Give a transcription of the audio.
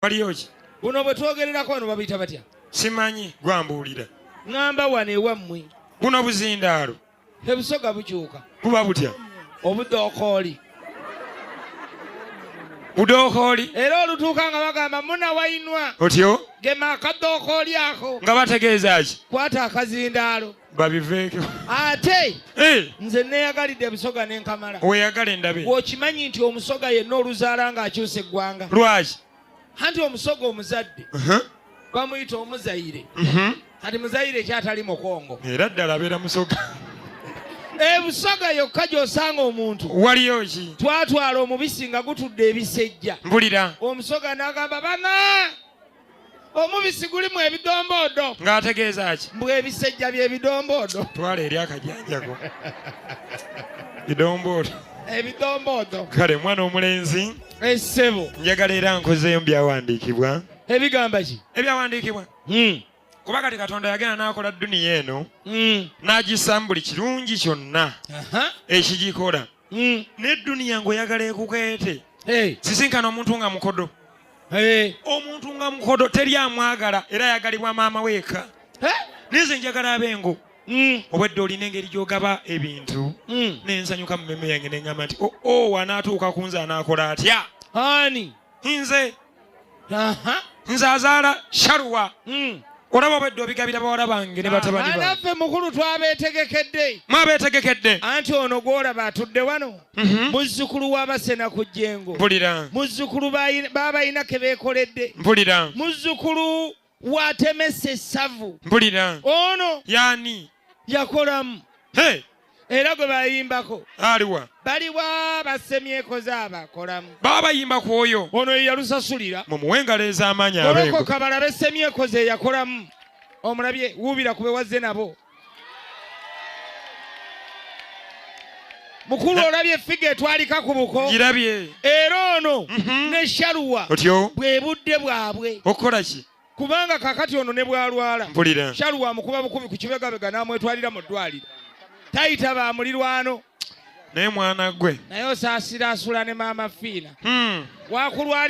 Walioki. Buno bwe twogererako wano babiyita batya? Simanyi gwambuulira. Ngamba wano ewammwe. Buno buzindaalo. Ebusoga bukyuka. Buba butya? Obudookooli. Budookooli. Era olutuuka nga bagamba muna wayinwa. Otyo? Gema akadookooli ako. Nga bategeeza ki? Kwata akazindaalo. Babiveeko. Ate nze neeyagalidde ebusoga n'enkamala. Weeyagale ndabe. Bw'okimanyi nti omusoga yenna oluzaala ng'akyusa eggwanga. Lwaki? Anti omusoga omuzadde bamuyita omuzayire. Kati muzayire kyatali mukongo. Era ddala abeera musoga. Ebusoga yokka gy'osanga omuntu. Walioki. Twatwala omubisi nga gutudde ebisejja. Mpulira. Omusoga n'agamba bana omubisi gulimu ebidomboodo. Ng'ategeeza ki? Mbwe ebisejja by'ebidomboodo. Twala eri akajanjago. Bidomboodo. Ebidomboodo. Kale mwana omulenzi. Essebo. Njagala era nkozeeyo byawandiikibwa. Ebigamba ki? Ebyawandiikibwa. Kuba kati Katonda yagenda n'akola dduniya eno n'agissamu buli kirungi kyonna ekigikola. N'edduniya ng'oyagala ekukeete. Sisinkana omuntu nga mukodo. Omuntu nga mukodo teri amwagala era ayagalibwa maama weeka. Nze njagala abengo. Obwedde olina engeri gy'ogaba ebintu n'ensanyuka mu mmeme yange n'eŋŋamba nti wanaatuuka ku nze anaakola atya? Ani? Nze azaala Shaluwa. Olaba obwedde obigabira bawala bange ne batabani bange. Naffe mukulu twabeetegekedde. Mwabeetegekedde. Anti ono gw'olaba atudde wano muzzukulu w'Abasena ku Jjengo. Mpulira. Muzzukulu b'abalina ke beekoledde. Mpulira. Muzzukulu wa Temesa Essavu. Mpulira. Ono yaani yakolamu. Era gwe bayimbako. Aliwa. Baliwa basemyekoze abakolamu. Baba bayimba ku oyo. Ono ye yalusasulira. Mumuwe engalo ez'amaanyi abengo. Golokoka balabe semyekoze yakolamu. Omulabye wuubira ku be wazze nabo. Mukulu olabye effiga etwalika ku buko. Girabye. Era ono ne Shaluwa. Otyo? Bwe budde bwabwe. Okola ki? Kubanga kakati ono ne bwalwala. Mpulira. Shaluwa amukuba bukubi ku kibegabega n'amwetwalira mu ddwaliro. Tayita ba mulirwano. Naye mwana gwe. Naye osaasira asula ne maama Fiina. Wakulwali